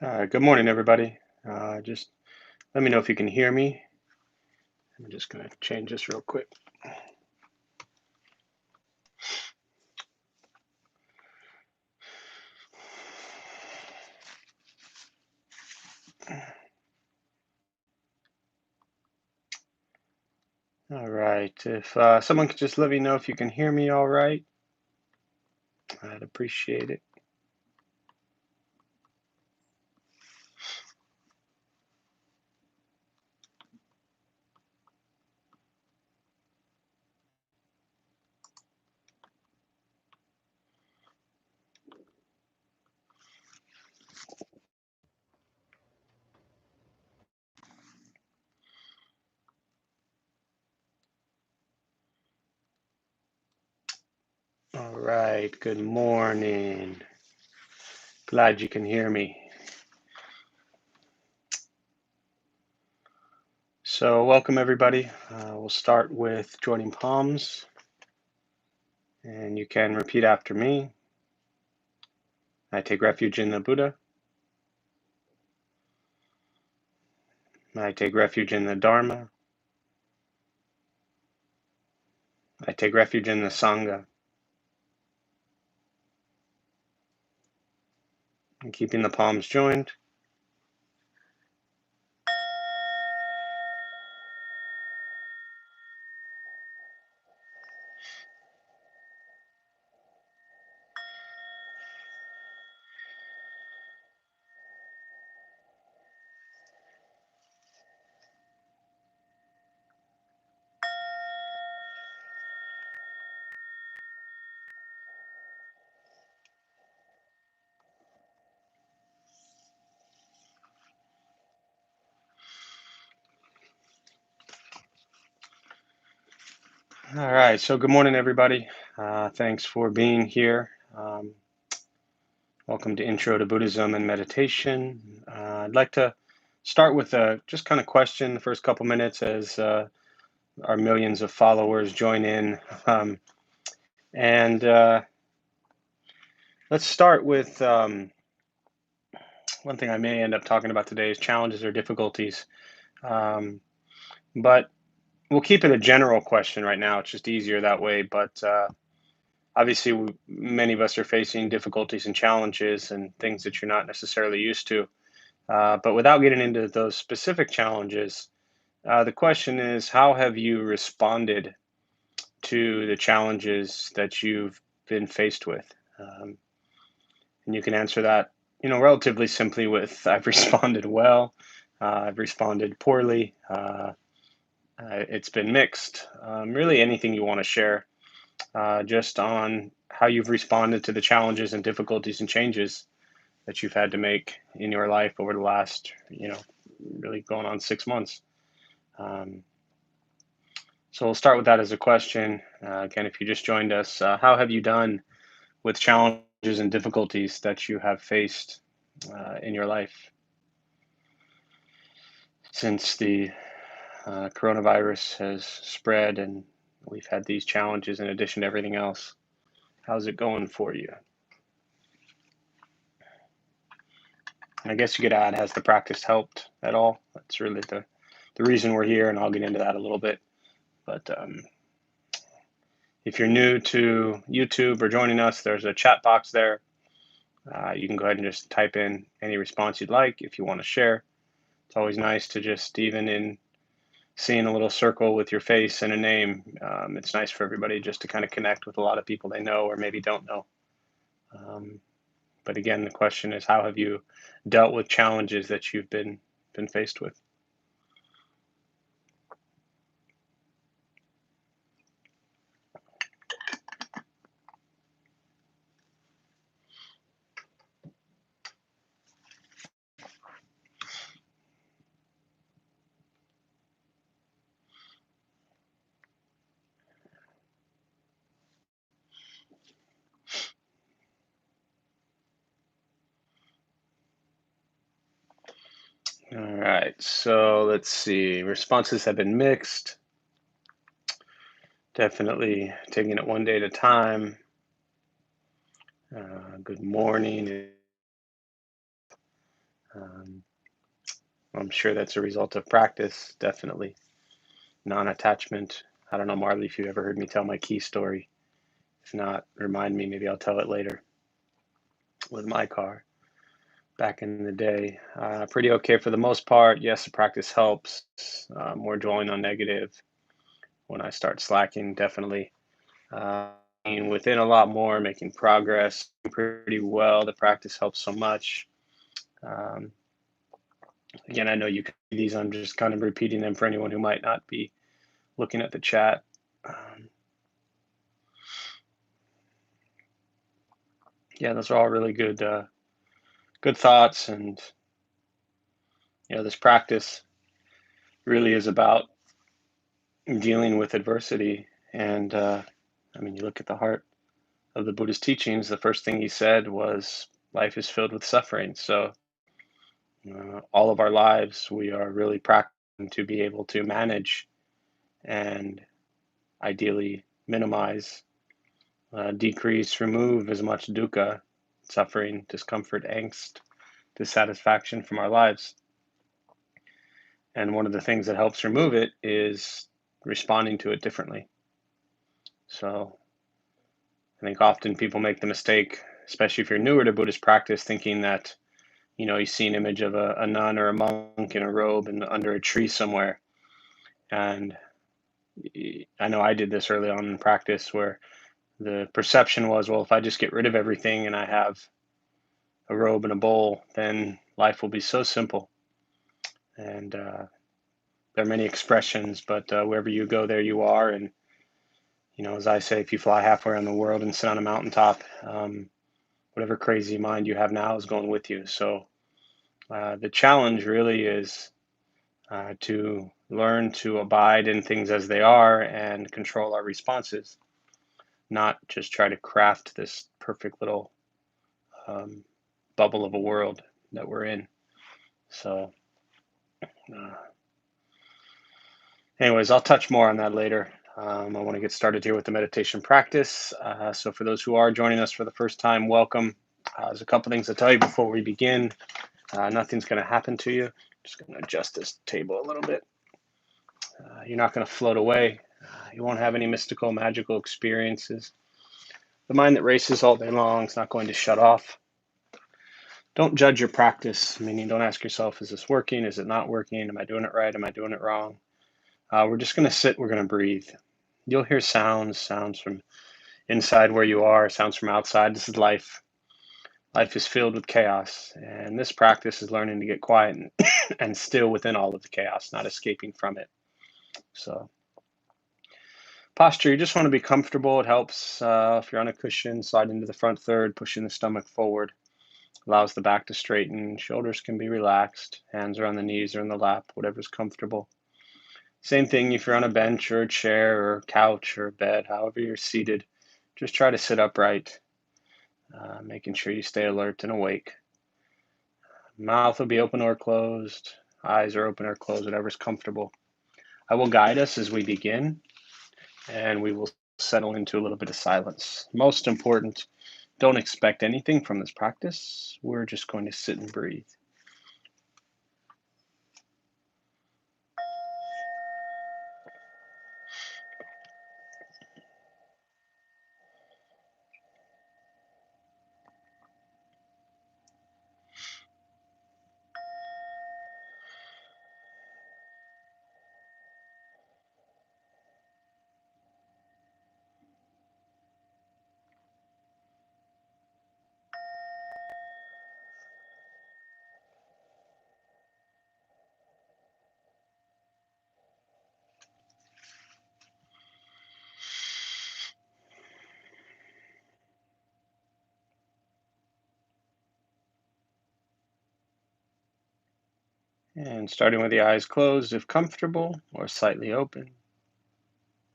Good morning, everybody. Just let me know if you can hear me. I'm just going to change this real quick. All right. If someone could just let me know if you can hear me all right, I'd appreciate it. All right. Good morning. Glad you can hear me. So, welcome, everybody. We'll start with joining palms, and you can repeat after me. I take refuge in the Buddha. I take refuge in the Dharma. I take refuge in the Sangha. And keeping the palms joined. All right, so good morning, everybody. Thanks for being here. Welcome to Intro to Buddhism and Meditation. I'd like to start with a just kind of question the first couple minutes as our millions of followers join in. And let's start with one thing I may end up talking about today is challenges or difficulties. Um, but we'll keep it a general question right now. It's just easier that way. But obviously, many of us are facing difficulties and challenges and things that you're not necessarily used to. But without getting into those specific challenges, the question is, how have you responded to the challenges that you've been faced with? And you can answer that, relatively simply with, I've responded well, I've responded poorly, it's been mixed. Really anything you want to share just on how you've responded to the challenges and difficulties and changes that you've had to make in your life over the last, really going on 6 months. Um, so we'll start with that as a question. Again, if you just joined us, how have you done with challenges and difficulties that you have faced in your life since the coronavirus has spread and we've had these challenges in addition to everything else? How's it going for you? I guess you could add, has the practice helped at all? That's really the reason we're here, and I'll get into that a little bit. But if you're new to YouTube or joining us, there's a chat box there. You can go ahead and just type in any response you'd like if you want to share. It's always nice to just, even in seeing a little circle with your face and a name, it's nice for everybody just to kind of connect with a lot of people they know or maybe don't know. But again, the question is, how have you dealt with challenges that you've been faced with? All right, so let's see. Responses have been mixed. Definitely taking it one day at a time. Good morning. Um, I'm sure that's a result of practice, definitely. Non-attachment. I don't know, Marley, if you ever heard me tell my key story. If not, remind me, maybe I'll tell it later with my car back in the day. Pretty okay for the most part. Yes, the practice helps. More dwelling on negative. When I start slacking, definitely. Being within a lot more, making progress pretty well. The practice helps so much. Um, Again, I know you can see these. I'm just kind of repeating them for anyone who might not be looking at the chat. Um, yeah, those are all really good thoughts, and this practice really is about dealing with adversity. And I mean, you look at the heart of the Buddhist teachings. The first thing he said was, "Life is filled with suffering." So all of our lives, we are really practicing to be able to manage and ideally minimize, decrease, remove as much dukkha, suffering, discomfort, angst, dissatisfaction from our lives. And one of the things that helps remove it is responding to it differently. So I think often people make the mistake, especially if you're newer to Buddhist practice, thinking that, you see an image of a nun or a monk in a robe and under a tree somewhere. And I know I did this early on in practice where the perception was, well, if I just get rid of everything and I have a robe and a bowl, then life will be so simple. And there are many expressions, but wherever you go, there you are. And, as I say, if you fly halfway around the world and sit on a mountaintop, whatever crazy mind you have now is going with you. So the challenge really is to learn to abide in things as they are and control our responses, not just try to craft this perfect little um, bubble of a world that we're in. So, uh, anyways, I'll touch more on that later. I want to get started here with the meditation practice. So, for those who are joining us for the first time, welcome. There's a couple things to tell you before we begin. Nothing's going to happen to you. Just going to adjust this table a little bit. You're not going to float away. You won't have any mystical, magical experiences. The mind that races all day long is not going to shut off. Don't judge your practice, meaning don't ask yourself, is this working? Is it not working? Am I doing it right? Am I doing it wrong? We're just going to sit. We're going to breathe. You'll hear sounds from inside where you are, sounds from outside. This is life. Life is filled with chaos, and this practice is learning to get quiet and still within all of the chaos, not escaping from it. So posture, you just want to be comfortable. It helps if you're on a cushion, slide into the front third, pushing the stomach forward. Allows the back to straighten, shoulders can be relaxed, hands are on the knees or in the lap, whatever's comfortable. Same thing if you're on a bench or a chair or couch or bed, however you're seated, just try to sit upright, making sure you stay alert and awake. Mouth will be open or closed, eyes are open or closed, whatever's comfortable. I will guide us as we begin, and we will settle into a little bit of silence. Most important, don't expect anything from this practice. We're just going to sit and breathe. And starting with the eyes closed if comfortable or slightly open,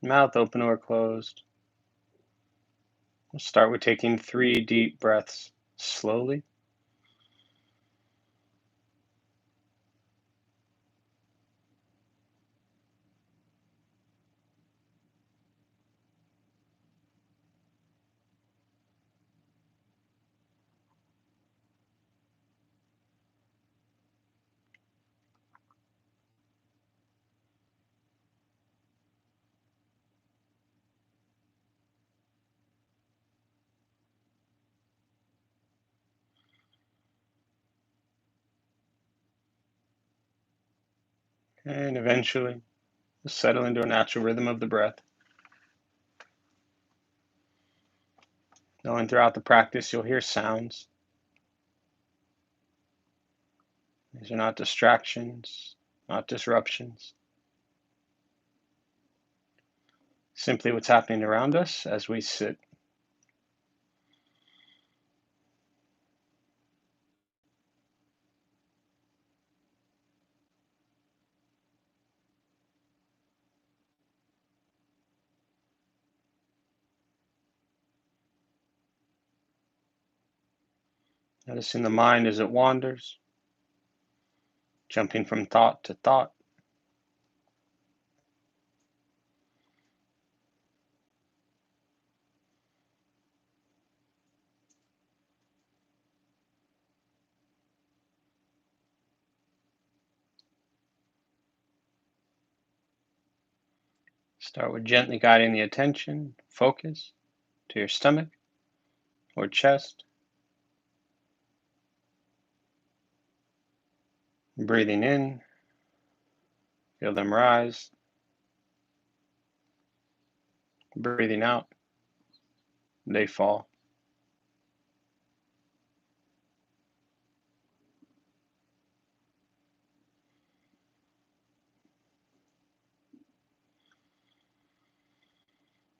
mouth open or closed. We'll start with taking 3 deep breaths slowly. And eventually, settle into a natural rhythm of the breath. Knowing throughout the practice you'll hear sounds. These are not distractions, not disruptions. Simply what's happening around us as we sit. Noticing the mind as it wanders, jumping from thought to thought. Start with gently guiding the attention, focus, to your stomach or chest. Breathing in, feel them rise. Breathing out, they fall.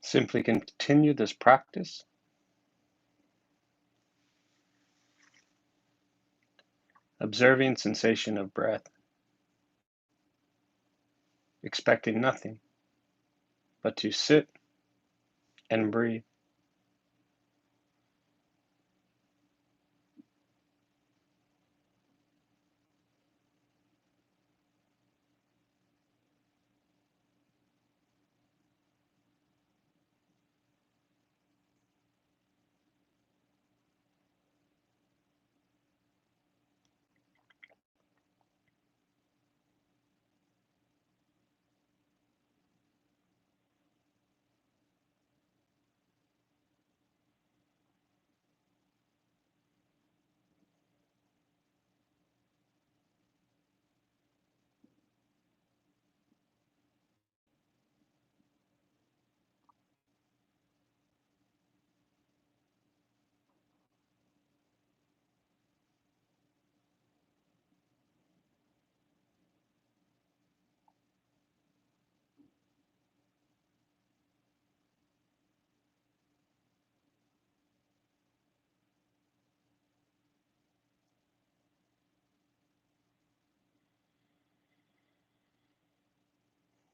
Simply continue this practice, observing sensation of breath, expecting nothing but to sit and breathe.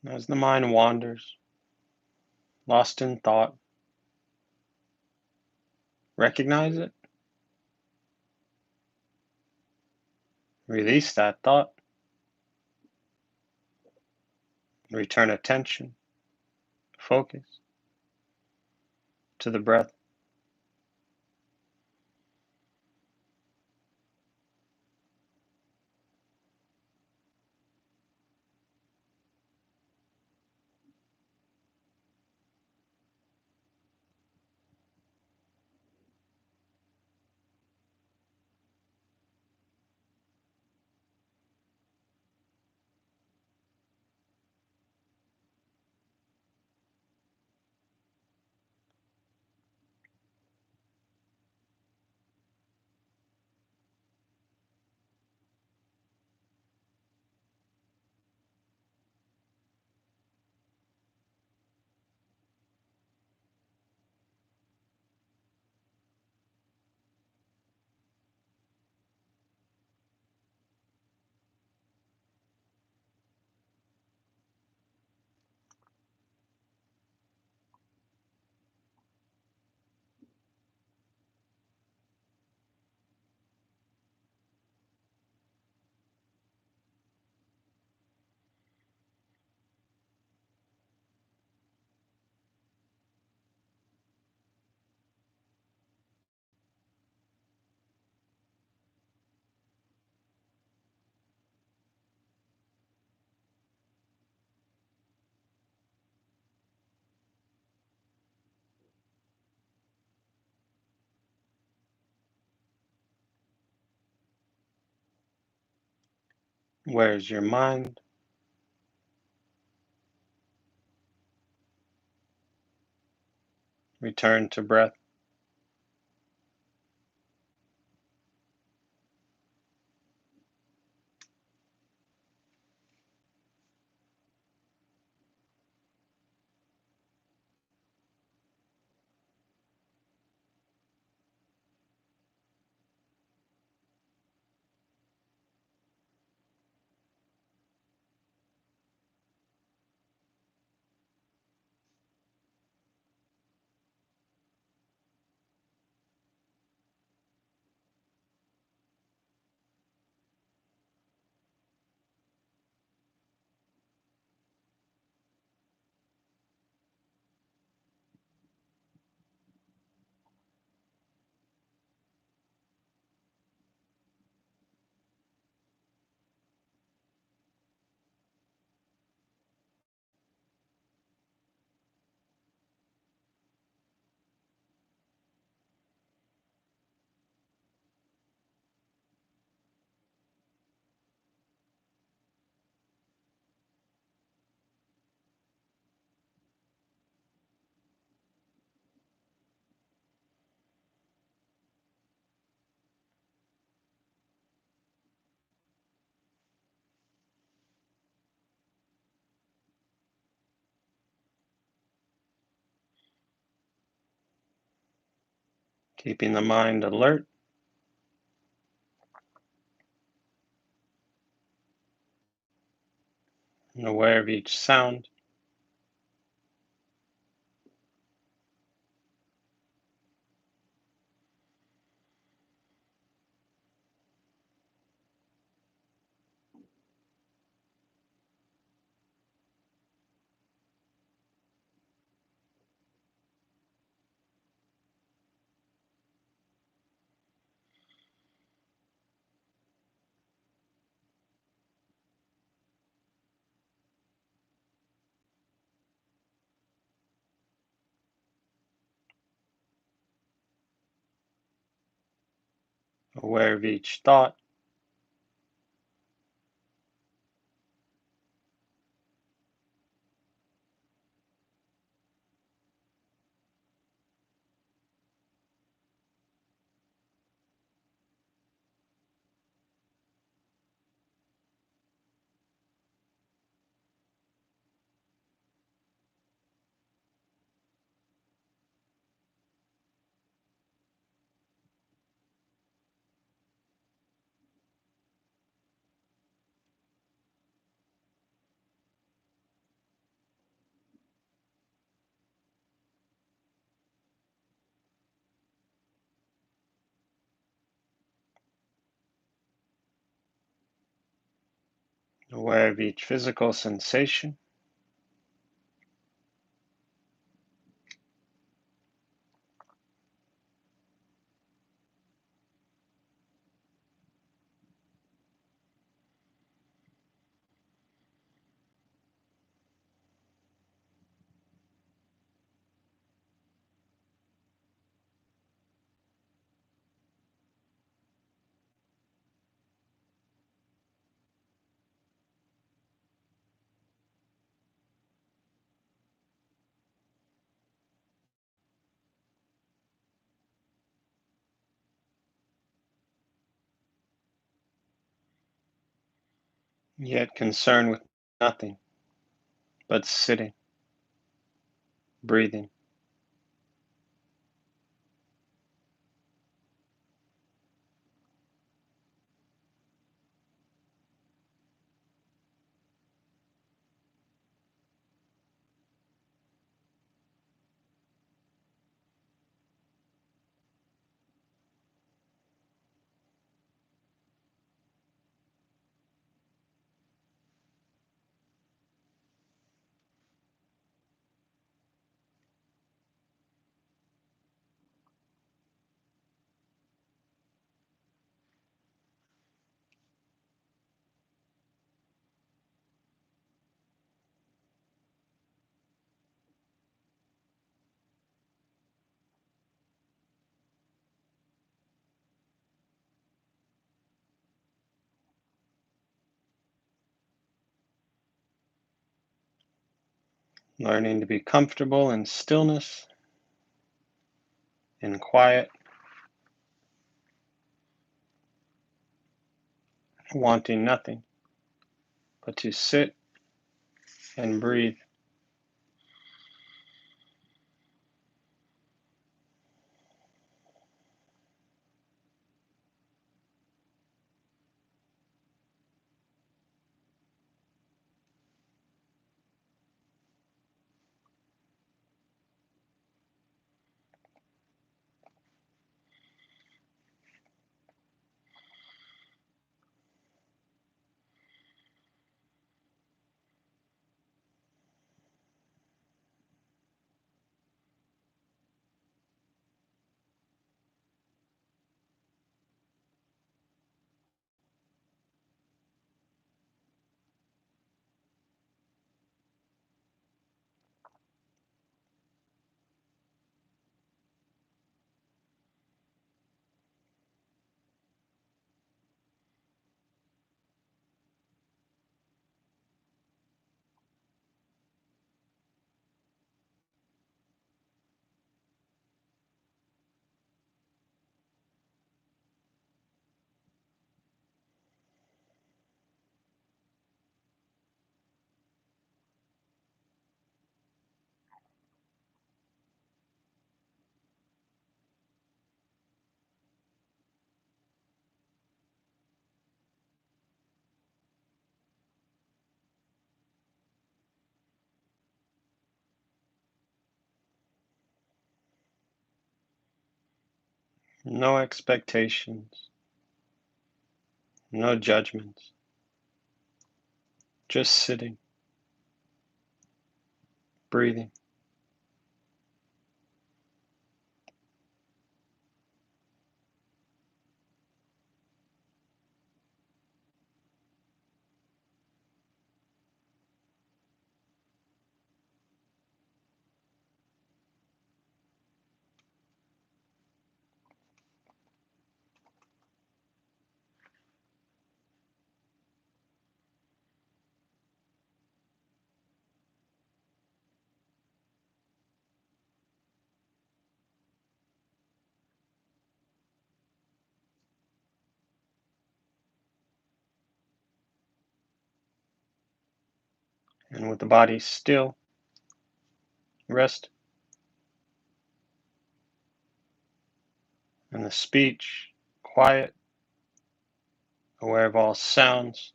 As the mind wanders, lost in thought, recognize it, release that thought, return attention, focus to the breath. Where is your mind? Return to breath. Keeping the mind alert and aware of each sound. Aware of each thought. Aware of each physical sensation. Yet concerned with nothing but sitting, breathing. Learning to be comfortable in stillness in quiet, wanting nothing but to sit and breathe. No expectations, no judgments, just sitting, breathing. And with the body still, rest, and the speech quiet, aware of all sounds,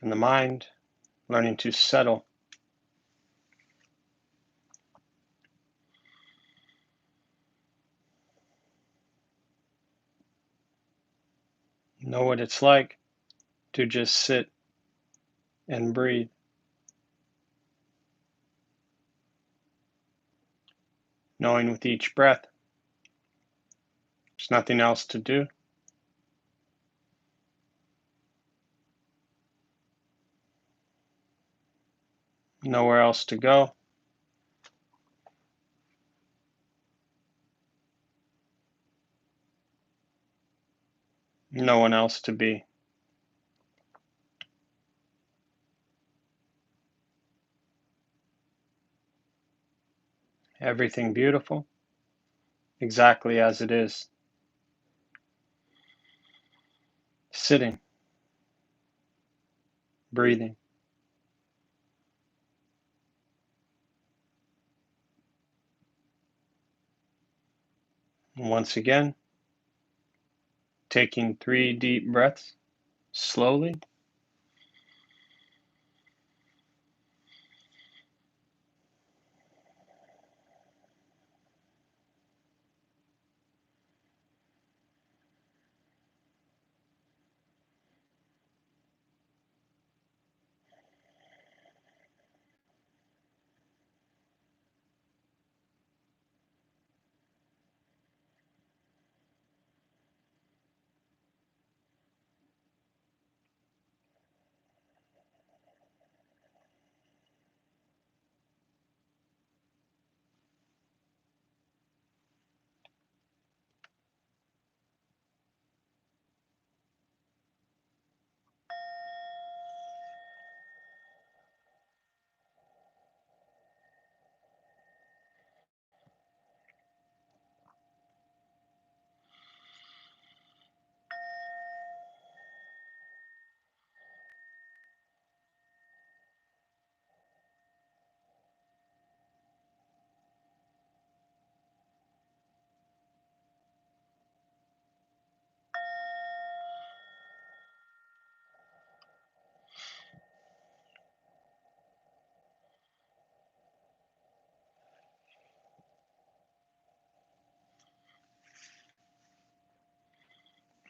and the mind learning to settle. Know what it's like to just sit and breathe, knowing with each breath there's nothing else to do, nowhere else to go, no one else to be. Everything beautiful, exactly as it is. Sitting, breathing. And once again, taking 3 deep breaths slowly.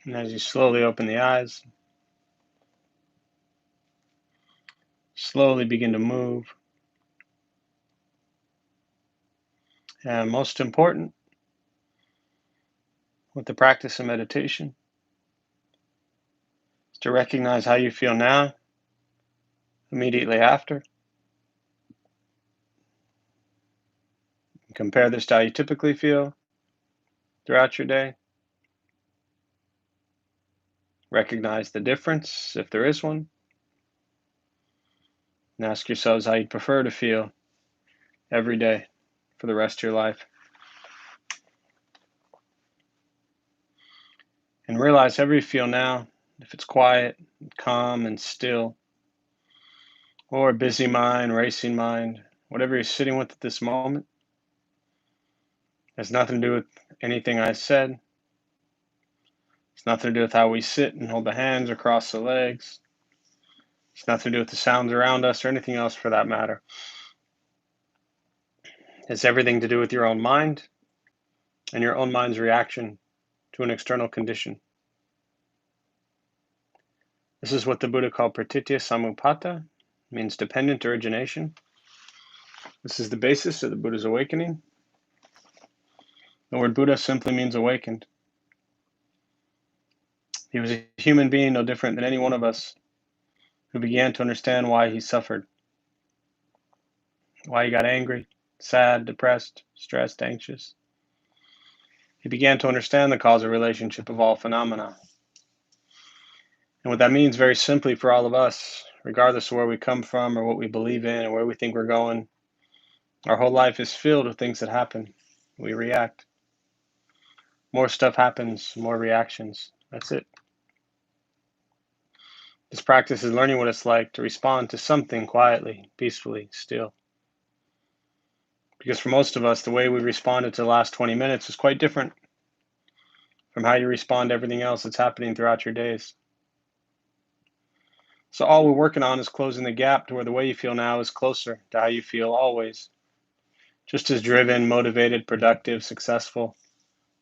And as you slowly open the eyes, slowly begin to move. And most important, with the practice of meditation, is to recognize how you feel now, immediately after. Compare this to how you typically feel throughout your day. Recognize the difference, if there is one, and ask yourselves how you'd prefer to feel every day for the rest of your life. And realize however you feel now, if it's quiet, calm, and still, or a busy mind, racing mind, whatever you're sitting with at this moment, has nothing to do with anything I said. It's nothing to do with how we sit and hold the hands or cross the legs. It's nothing to do with the sounds around us or anything else for that matter. It's everything to do with your own mind and your own mind's reaction to an external condition. This is what the Buddha called pratitya samuppada, means dependent origination. This is the basis of the Buddha's awakening. The word Buddha simply means awakened. He was a human being no different than any one of us who began to understand why he suffered, why he got angry, sad, depressed, stressed, anxious. He began to understand the causal relationship of all phenomena. And what that means very simply for all of us, regardless of where we come from or what we believe in or where we think we're going, our whole life is filled with things that happen. We react. More stuff happens, more reactions. That's it. This practice is learning what it's like to respond to something quietly, peacefully, still. Because for most of us, the way we responded to the last 20 minutes is quite different from how you respond to everything else that's happening throughout your days. So all we're working on is closing the gap to where the way you feel now is closer to how you feel always. Just as driven, motivated, productive, successful,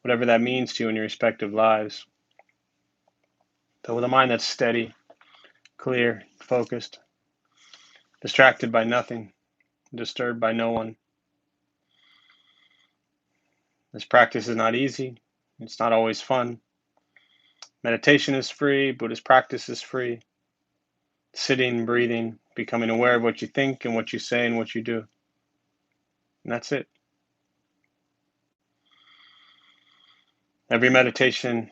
whatever that means to you in your respective lives. But with a mind that's steady, clear, focused, distracted by nothing, disturbed by no one. This practice is not easy. It's not always fun. Meditation is free. Buddhist practice is free. Sitting, breathing, becoming aware of what you think and what you say and what you do. And that's it. Every meditation,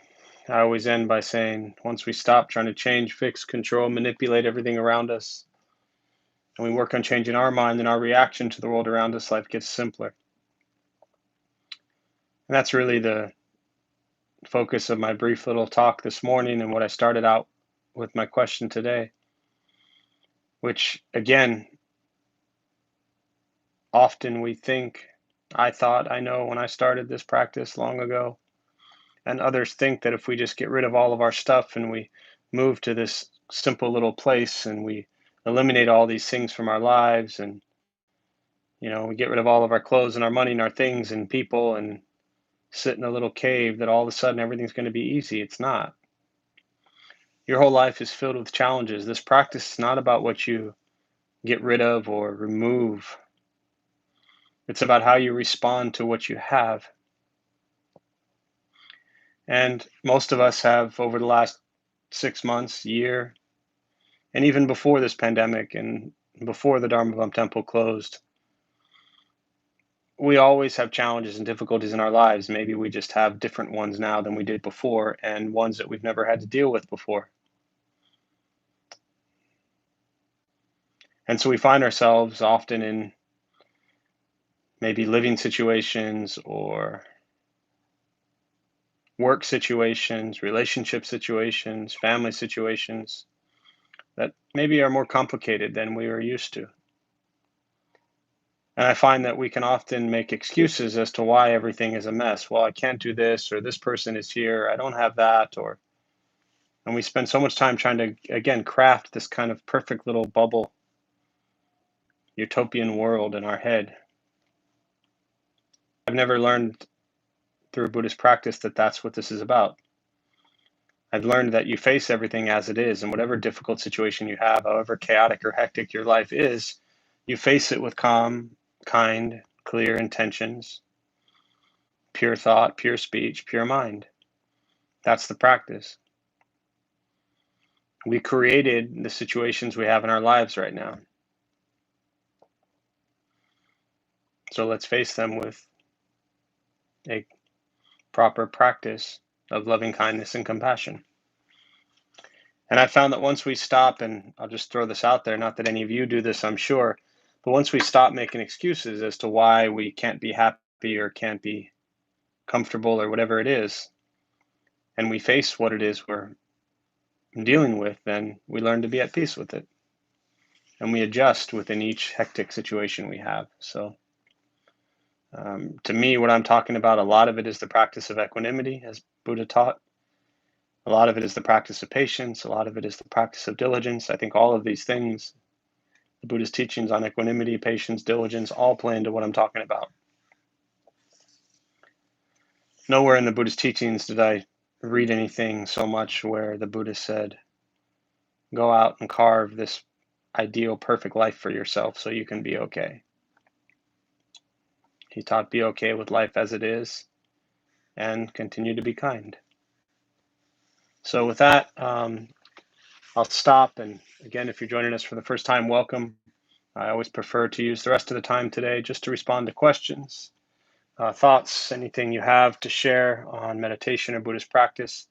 I always end by saying, once we stop trying to change, fix, control, manipulate everything around us, and we work on changing our mind and our reaction to the world around us, life gets simpler. And that's really the focus of my brief little talk this morning and what I started out with my question today, which again, often we think, I thought, I know when I started this practice long ago, and others think that if we just get rid of all of our stuff and we move to this simple little place and we eliminate all these things from our lives and we get rid of all of our clothes and our money and our things and people and sit in a little cave, that all of a sudden everything's going to be easy. It's not. Your whole life is filled with challenges. This practice is not about what you get rid of or remove. It's about how you respond to what you have. And most of us have, over the last 6 months, year, and even before this pandemic and before the Dharma Bum Temple closed, we always have challenges and difficulties in our lives. Maybe we just have different ones now than we did before, and ones that we've never had to deal with before. And so we find ourselves often in maybe living situations or work situations, relationship situations, family situations that maybe are more complicated than we are used to. And I find that we can often make excuses as to why everything is a mess. Well, I can't do this, or this person is here, I don't have that, and we spend so much time trying to, again, craft this kind of perfect little bubble, utopian world in our head. I've never learned through Buddhist practice that that's what this is about. I've learned that you face everything as it is, and whatever difficult situation you have, however chaotic or hectic your life is, you face it with calm, kind, clear intentions, pure thought, pure speech, pure mind. That's the practice. We created the situations we have in our lives right now. So let's face them with a proper practice of loving kindness and compassion. And I found that once we stop, and I'll just throw this out there, not that any of you do this, I'm sure, but once we stop making excuses as to why we can't be happy or can't be comfortable or whatever it is, and we face what it is we're dealing with, then we learn to be at peace with it. And we adjust within each hectic situation we have. So, to me, what I'm talking about, a lot of it is the practice of equanimity, as Buddha taught. A lot of it is the practice of patience. A lot of it is the practice of diligence. I think all of these things, the Buddhist teachings on equanimity, patience, diligence, all play into what I'm talking about. Nowhere in the Buddhist teachings did I read anything so much where the Buddha said, go out and carve this ideal, perfect life for yourself so you can be okay. He taught be okay with life as it is and continue to be kind. So with that, I'll stop. And again, if you're joining us for the first time, welcome. I always prefer to use the rest of the time today just to respond to questions, thoughts, anything you have to share on meditation or Buddhist practice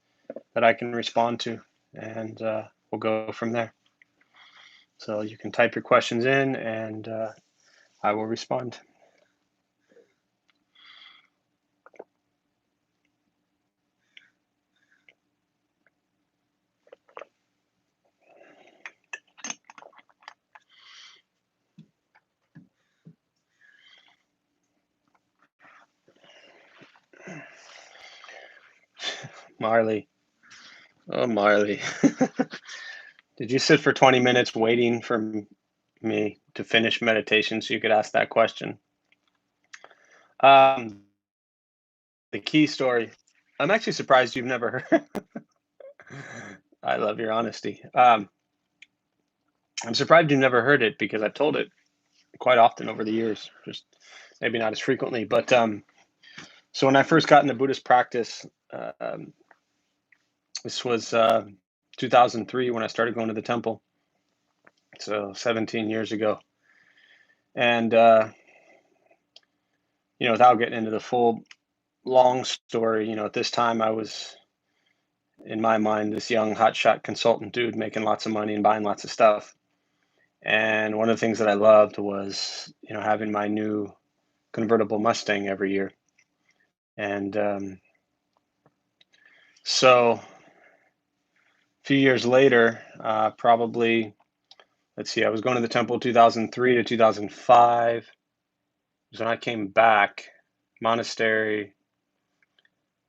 that I can respond to, and we'll go from there. So you can type your questions in, and I will respond. Marley. Oh, Marley. Did you sit for 20 minutes waiting for me to finish meditation so you could ask that question? Um, the key story. I'm actually surprised you've never heard. I love your honesty. I'm surprised you've never heard it because I've told it quite often over the years, just maybe not as frequently. But so when I first got into Buddhist practice, this was 2003 when I started going to the temple. So 17 years ago. And, without getting into the full long story, at this time I was, in my mind, this young hotshot consultant dude making lots of money and buying lots of stuff. And one of the things that I loved was, having my new convertible Mustang every year. And so a few years later, probably, let's see, I was going to the temple 2003 to 2005. Was when I came back, monastery,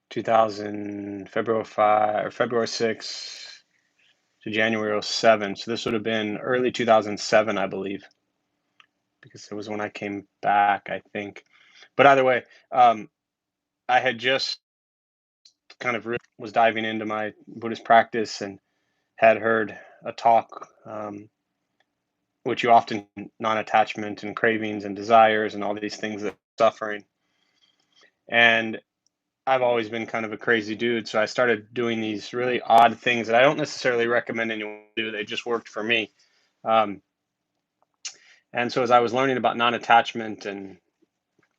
2000, February 5 or February 6 to January 07. So this would have been early 2007, I believe, because it was when I came back, I think. But either way, I had just kind of was diving into my Buddhist practice and had heard a talk, which you often non-attachment and cravings and desires and all these things that suffering. And I've always been kind of a crazy dude, so I started doing these really odd things that I don't necessarily recommend anyone do. They just worked for me. Um, and so as I was learning about non-attachment and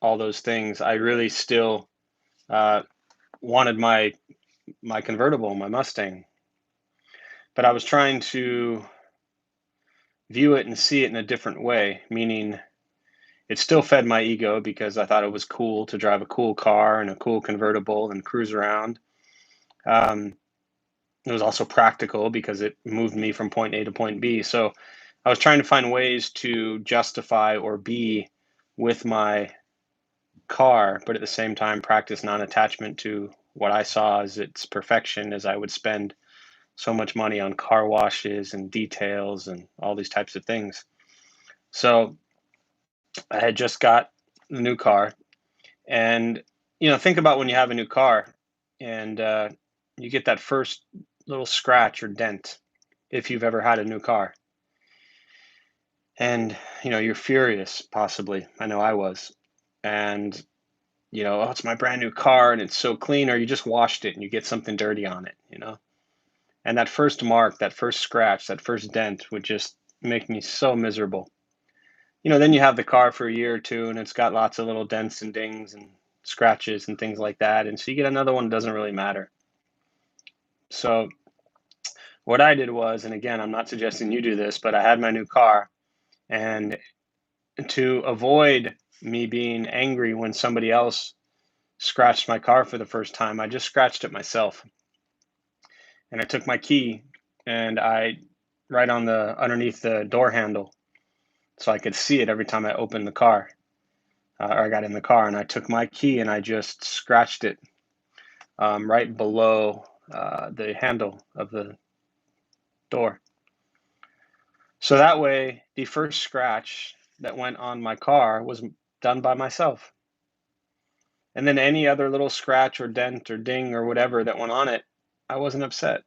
all those things, I really still uh, wanted my convertible, my Mustang, but I was trying to view it and see it in a different way, meaning it still fed my ego because I thought it was cool to drive a cool car and a cool convertible and cruise around. Um, it was also practical because it moved me from point A to point B. So I was trying to find ways to justify or be with my car, but at the same time practice non-attachment to what I saw as its perfection, as I would spend so much money on car washes and details and all these types of things. So I had just got the new car, and think about when you have a new car and you get that first little scratch or dent if you've ever had a new car. And, you're furious, possibly. I know I was. And, oh, it's my brand new car and it's so clean, or you just washed it and you get something dirty on it. And that first mark, that first scratch, that first dent would just make me so miserable. Then you have the car for a year or two and it's got lots of little dents and dings and scratches and things like that. And so you get another one, doesn't really matter. So what I did was, and again, I'm not suggesting you do this, but I had my new car, and to avoid me being angry when somebody else scratched my car for the first time, I just scratched it myself. And I took my key and I right on the underneath the door handle so I could see it every time I opened the car, or I got in the car, and I took my key and I just scratched it right below the handle of the door. So that way, the first scratch that went on my car was done by myself. And then any other little scratch or dent or ding or whatever that went on it, I wasn't upset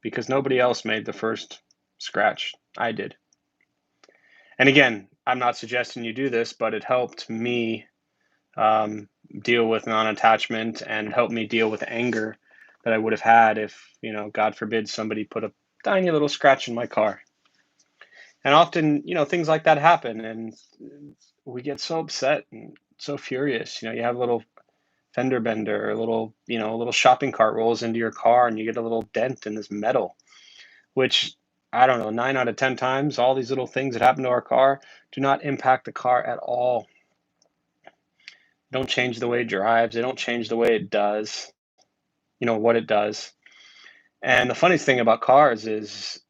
because nobody else made the first scratch. I did. And again, I'm not suggesting you do this, but it helped me deal with non-attachment and helped me deal with anger that I would have had if, God forbid, somebody put a tiny little scratch in my car. And often, things like that happen, and we get so upset and so furious. You have a little fender bender, a little shopping cart rolls into your car, and you get a little dent in this metal, which I don't know, 9 out of 10 times, all these little things that happen to our car do not impact the car at all. They don't change the way it drives. They don't change the way it does, what it does. And the funniest thing about cars is,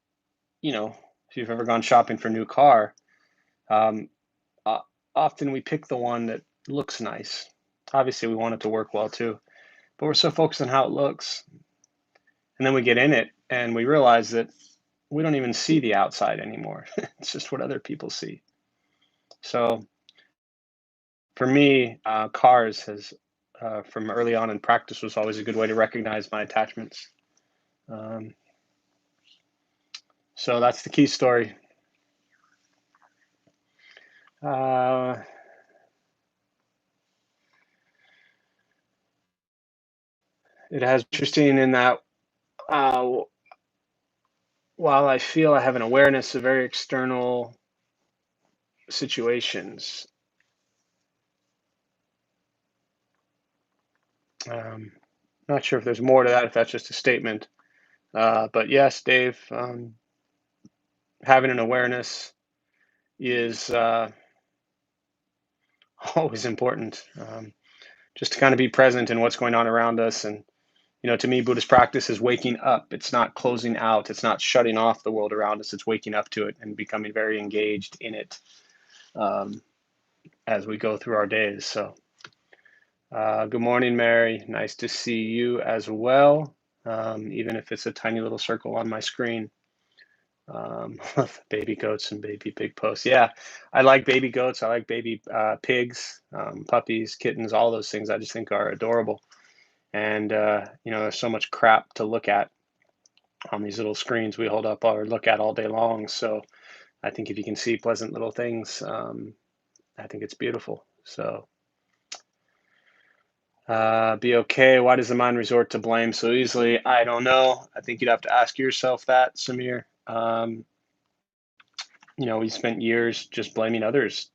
if you've ever gone shopping for a new car, um, often we pick the one that looks nice. Obviously, we want it to work well too, but we're so focused on how it looks. And then we get in it and we realize that we don't even see the outside anymore. It's just what other people see. So for me, cars has, from early on in practice, was always a good way to recognize my attachments. Um, so that's the key story. Uh, it has interesting in that uh, while I feel I have an awareness of very external situations, um, not sure if there's more to that, if that's just a statement. But yes, Dave, having an awareness is always important. Just to kind of be present in what's going on around us. And, to me, Buddhist practice is waking up. It's not closing out. It's not shutting off the world around us. It's waking up to it and becoming very engaged in it as we go through our days. So, good morning, Mary. Nice to see you as well, even if it's a tiny little circle on my screen. Baby goats and baby pig posts. Yeah, I like baby goats. I like baby pigs, puppies, kittens, all those things I just think are adorable. And, there's so much crap to look at on these little screens we hold up or look at all day long. So I think if you can see pleasant little things, I think it's beautiful. So be okay. Why does the mind resort to blame so easily? I don't know. I think you'd have to ask yourself that, Samir. We spent years just blaming others.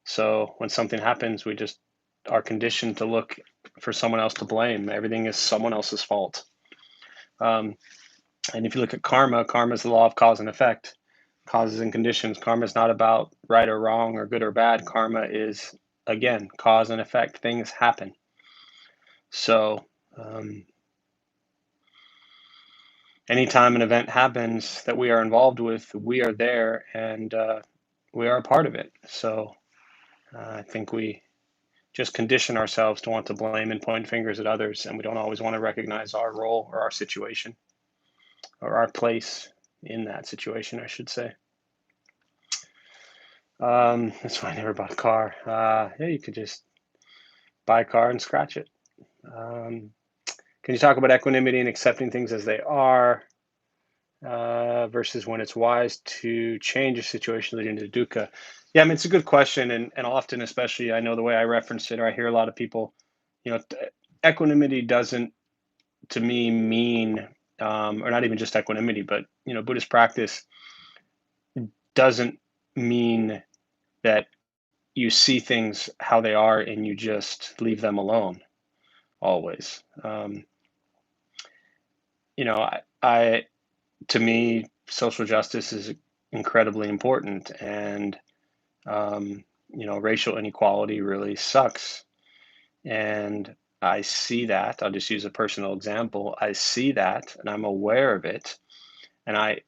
So when something happens, we just are conditioned to look for someone else to blame. Everything is someone else's fault. And if you look at karma, karma is the law of cause and effect, causes and conditions. Karma is not about right or wrong or good or bad. Karma is, again, cause and effect. Things happen. So anytime an event happens that we are involved with, we are there and we are a part of it. So I think we just condition ourselves to want to blame and point fingers at others, and we don't always want to recognize our role or our situation or our place in that situation, I should say. That's why I never bought a car. Yeah, you could just buy a car and scratch it. Because Can you talk about equanimity and accepting things as they are versus when it's wise to change a situation leading to dukkha? Yeah, I mean, it's a good question. And often, especially, I know the way I reference it, or I hear a lot of people, equanimity doesn't, to me, mean, or not even just equanimity, but, Buddhist practice doesn't mean that you see things how they are and you just leave them alone always. I to me, social justice is incredibly important, and racial inequality really sucks. And I see that. I'll just use a personal example. I see that, and I'm aware of it, and I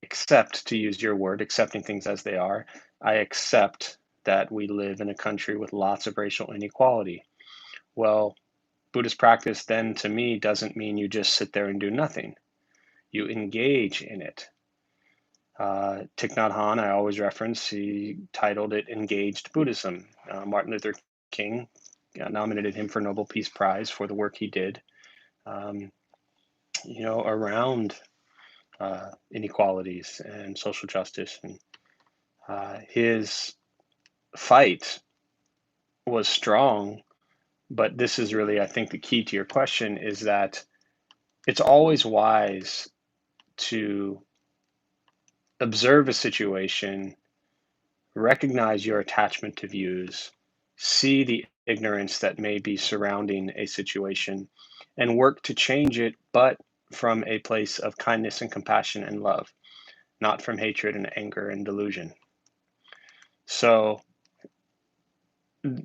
accept, to use your word, accepting things as they are. I accept that we live in a country with lots of racial inequality. Well, Buddhist practice then to me doesn't mean you just sit there and do nothing. You engage in it. Thich Nhat Hanh, I always reference, he titled it Engaged Buddhism. Martin Luther King nominated him for Nobel Peace Prize for the work he did, um, around inequalities and social justice. And his fight was strong, but this is really, I think, the key to your question is that it's always wise to observe a situation, recognize your attachment to views, see the ignorance that may be surrounding a situation, and work to change it, but from a place of kindness and compassion and love, not from hatred and anger and delusion. So,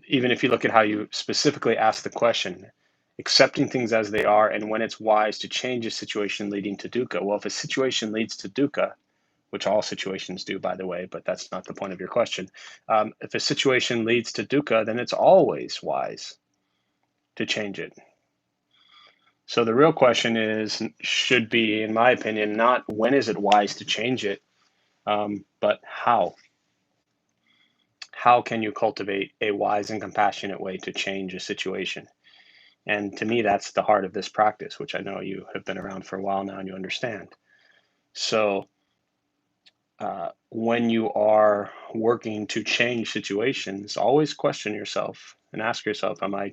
even if you look at how you specifically ask the question, accepting things as they are, and when it's wise to change a situation leading to dukkha. Well, if a situation leads to dukkha, which all situations do, by the way, but that's not the point of your question. If a situation leads to dukkha, then it's always wise to change it. So the real question should be, in my opinion, not when is it wise to change it, but how. How can you cultivate a wise and compassionate way to change a situation? And to me, that's the heart of this practice, which I know you have been around for a while now and you understand. So when you are working to change situations, always question yourself and ask yourself, am I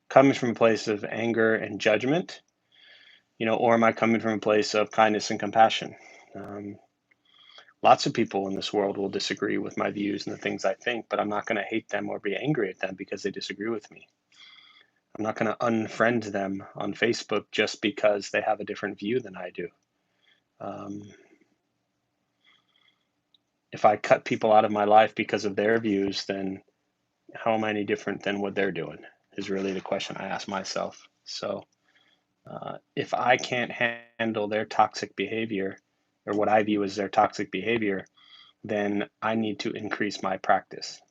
coming from a place of anger and judgment, or am I coming from a place of kindness and compassion? Um, Lots of people in this world will disagree with my views and the things I think, but I'm not going to hate them or be angry at them because they disagree with me. I'm not going to unfriend them on Facebook just because they have a different view than I do. Um, if I cut people out of my life because of their views, then how am I any different than what they're doing? Is really the question I ask myself. So if I can't handle their toxic behavior or what I view as their toxic behavior, then I need to increase my practice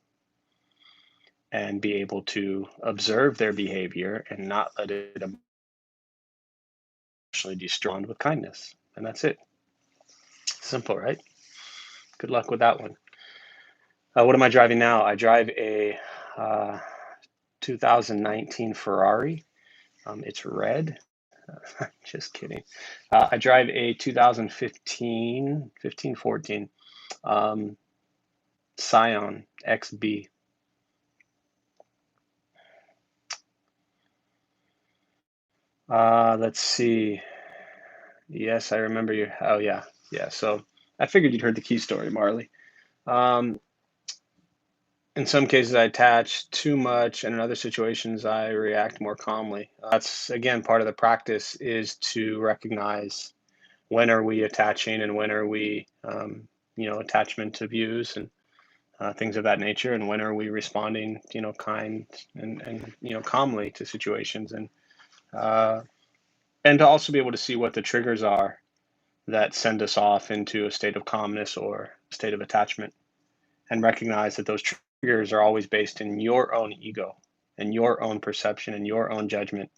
and be able to observe their behavior and not let it emotionally destroy with kindness. And that's it. Simple, right? Good luck with that one. What am I driving now? I drive a 2019 Ferrari. It's red. Just kidding. I drive a 2015, 14 Scion XB. Let's see. Yes, I remember you. Oh, yeah. Yeah. So I figured you'd heard the key story, Marley. Um, in some cases, I attach too much, and in other situations, I react more calmly. That's, again, part of the practice is to recognize when are we attaching and when are we, attachment to views and things of that nature, and when are we responding, kind and calmly to situations, uh, and to also be able to see what the triggers are that send us off into a state of calmness or a state of attachment, and recognize that those triggers are always based in your own ego and your own perception and your own judgment,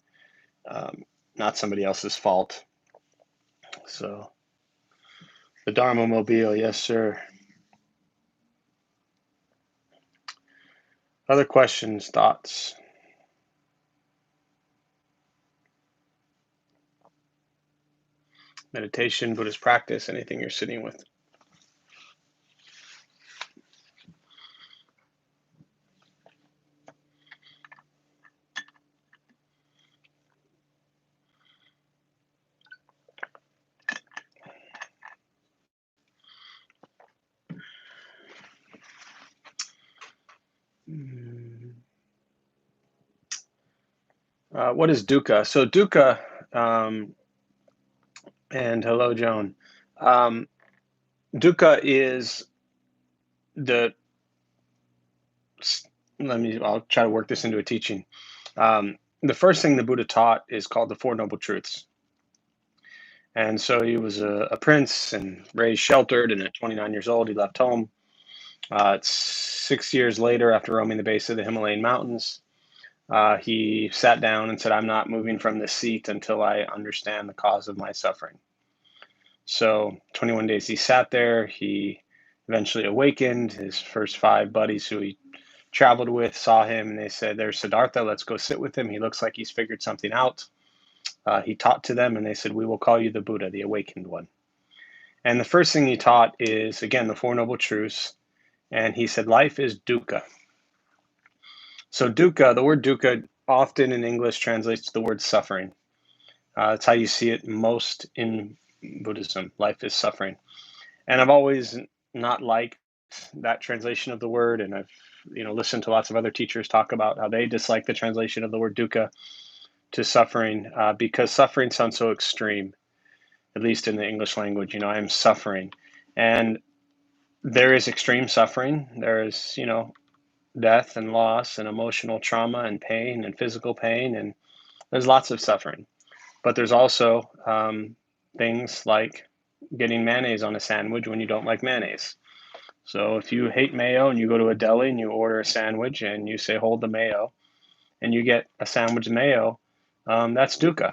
not somebody else's fault. So the Dharma Mobile, yes, sir. Other questions, thoughts? meditation, Buddhist practice, anything you're sitting with. What is dukkha? So dukkha, and hello, Joan. Um, Dukkha is the, I'll try to work this into a teaching. The first thing the Buddha taught is called the Four Noble Truths. And so he was a prince and raised sheltered, and at 29 years old, he left home. 6 years later, after roaming the base of the Himalayan mountains, he sat down and said, I'm not moving from this seat until I understand the cause of my suffering. So 21 days he sat there. He eventually awakened. His first 5 buddies who he traveled with saw him, and they said, there's Siddhartha, let's go sit with him. He looks like he's figured something out. He taught to them, and they said, we will call you the Buddha, the awakened one. And the first thing he taught is, again, the Four Noble Truths. And he said, life is dukkha. So dukkha, the word dukkha often in English translates to the word suffering. That's how you see it most in Buddhism. Life is suffering. And I've always not liked that translation of the word. And I've listened to lots of other teachers talk about how they dislike the translation of the word dukkha to suffering, because suffering sounds so extreme, at least in the English language. I am suffering. And there is extreme suffering. There is, death and loss and emotional trauma and pain and physical pain. And there's lots of suffering. But there's also things like getting mayonnaise on a sandwich when you don't like mayonnaise. So if you hate mayo and you go to a deli and you order a sandwich and you say, hold the mayo, and you get a sandwich mayo, that's dukkha.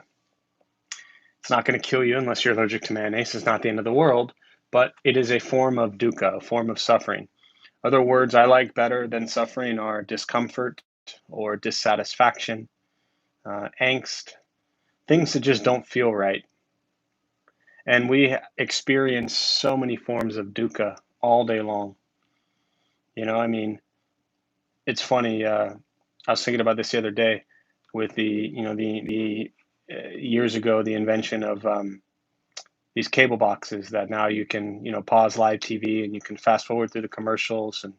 It's not going to kill you unless you're allergic to mayonnaise. It's not the end of the world, but it is a form of dukkha, a form of suffering. Other words I like better than suffering are discomfort or dissatisfaction, angst, things that just don't feel right. And we experience so many forms of dukkha all day long. It's funny. I was thinking about this the other day with the years ago, the invention of these cable boxes that now you can, pause live TV and you can fast forward through the commercials. And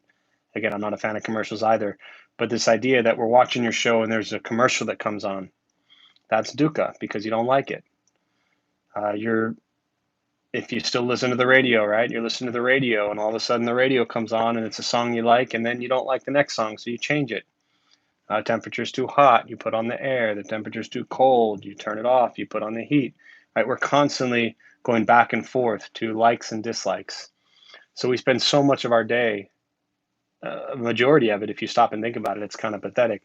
again, I'm not a fan of commercials either, but this idea that we're watching your show and there's a commercial that comes on, that's dukkha because you don't like it. If you still listen to the radio, right? You're listening to the radio and all of a sudden the radio comes on and it's a song you like, and then you don't like the next song, so you change it. Temperature's too hot, you put on the air. The temperature's too cold, you turn it off, you put on the heat. Right? We're constantly going back and forth to likes and dislikes. So we spend so much of our day, a majority of it, if you stop and think about it, it's kind of pathetic.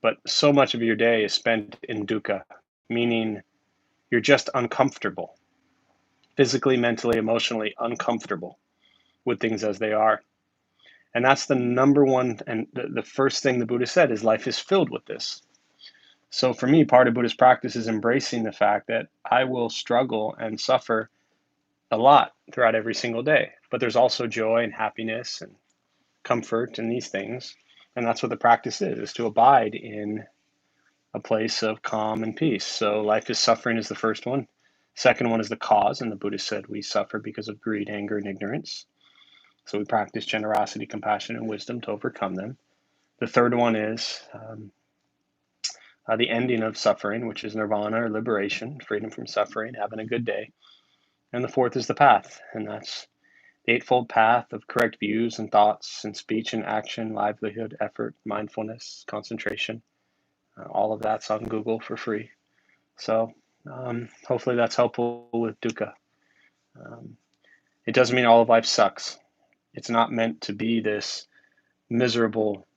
But so much of your day is spent in dukkha, meaning you're just uncomfortable, physically, mentally, emotionally uncomfortable with things as they are. And that's the number one, and the first thing the Buddha said is life is filled with this. So for me, part of Buddhist practice is embracing the fact that I will struggle and suffer a lot throughout every single day. But there's also joy and happiness and comfort in these things. And that's what the practice is to abide in a place of calm and peace. So life is suffering is the first one. Second one is the cause. And the Buddha said we suffer because of greed, anger, and ignorance. So we practice generosity, compassion, and wisdom to overcome them. The third one is the ending of suffering, which is nirvana or liberation, freedom from suffering, having a good day. And the fourth is the path, and that's the Eightfold Path of correct views and thoughts and speech and action, livelihood, effort, mindfulness, concentration. All of that's on Google for free. So hopefully that's helpful with dukkha. It doesn't mean all of life sucks. It's not meant to be this miserable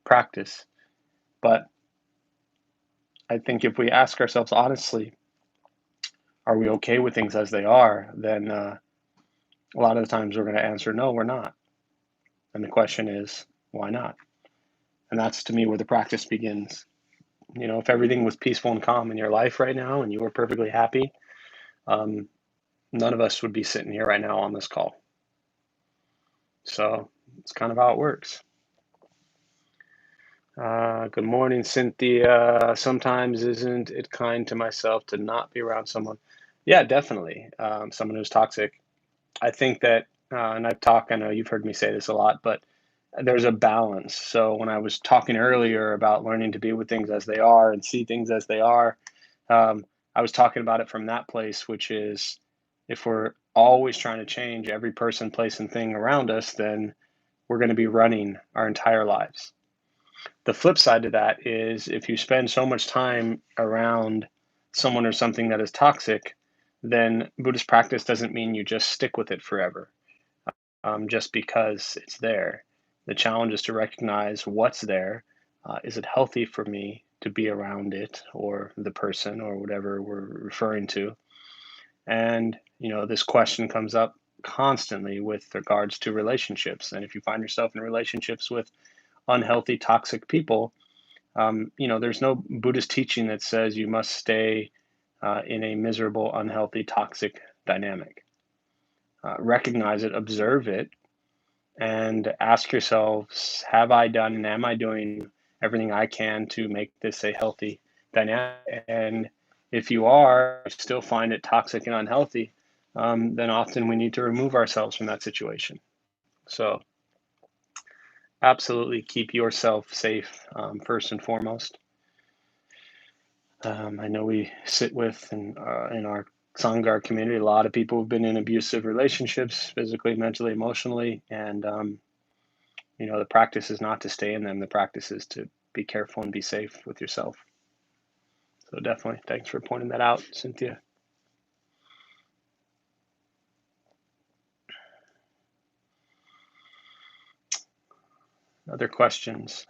practice. But I think if we ask ourselves honestly, are we okay with things as they are, then a lot of the times we're going to answer, no, we're not. And the question is, why not? And that's to me where the practice begins. If everything was peaceful and calm in your life right now and you were perfectly happy, um, none of us would be sitting here right now on this call. So it's kind of how it works. Good morning, Cynthia. Sometimes isn't it kind to myself to not be around someone? Yeah, definitely. Someone who's toxic. I think that, and I know you've heard me say this a lot, but there's a balance. So when I was talking earlier about learning to be with things as they are and see things as they are, I was talking about it from that place, which is if we're always trying to change every person, place, and thing around us, then we're going to be running our entire lives. The flip side to that is if you spend so much time around someone or something that is toxic, then Buddhist practice doesn't mean you just stick with it forever, just because it's there. The challenge is to recognize what's there. Is it healthy for me to be around it or the person or whatever we're referring to? And, this question comes up constantly with regards to relationships. And if you find yourself in relationships with unhealthy, toxic people, there's no Buddhist teaching that says you must stay in a miserable, unhealthy, toxic dynamic. Recognize it, observe it, and ask yourselves, have I done and am I doing everything I can to make this a healthy dynamic? And if you are, still find it toxic and unhealthy, then often we need to remove ourselves from that situation. So, absolutely keep yourself safe first and foremost. I know we sit with in our Sangar community a lot of people who've been in abusive relationships, physically, mentally, emotionally, and the practice is not to stay in them. The practice is to be careful and be safe with yourself. So definitely, thanks for pointing that out, Cynthia. Other questions?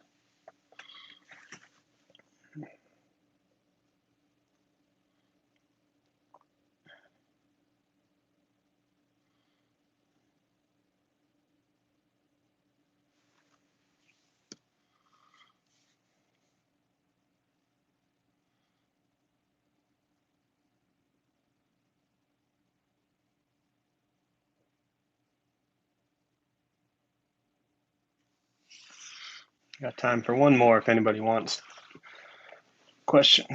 Got time for one more if anybody wants. Question.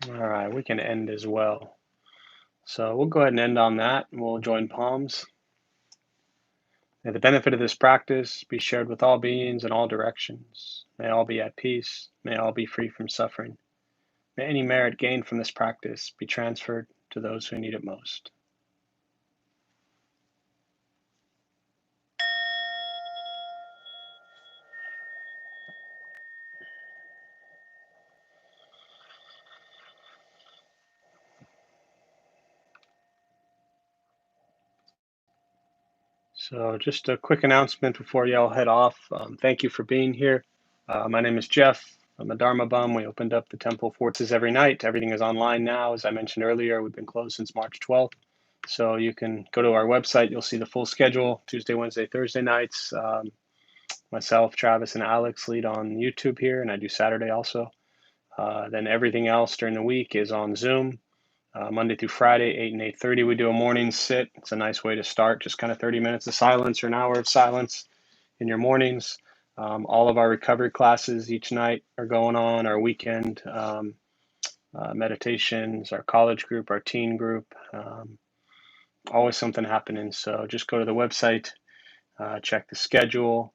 All right, we can end as well. So we'll go ahead and end on that, and we'll join palms. May the benefit of this practice be shared with all beings in all directions. May all be at peace. May all be free from suffering. May any merit gained from this practice be transferred to those who need it most. So just a quick announcement before y'all head off. Thank you for being here. My name is Jeff. I'm a Dharma bum. We opened up the temple forces every night. Everything is online now. As I mentioned earlier, we've been closed since March 12th. So you can go to our website. You'll see the full schedule, Tuesday, Wednesday, Thursday nights. Myself, Travis, and Alex lead on YouTube here, and I do Saturday also. Then everything else during the week is on Zoom. Monday through Friday, 8 and 8:30, we do a morning sit. It's a nice way to start, just kind of 30 minutes of silence or an hour of silence in your mornings. All of our recovery classes each night are going on, our weekend meditations, our college group, our teen group, always something happening. So just go to the website, check the schedule.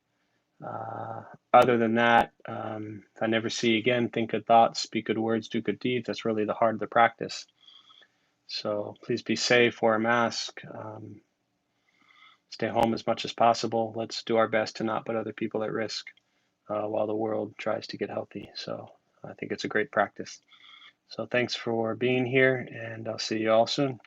Other than that, if I never see you again, think good thoughts, speak good words, do good deeds. That's really the heart of the practice. So please be safe, wear a mask, stay home as much as possible. Let's do our best to not put other people at risk while the world tries to get healthy. So I think it's a great practice. So thanks for being here, and I'll see you all soon.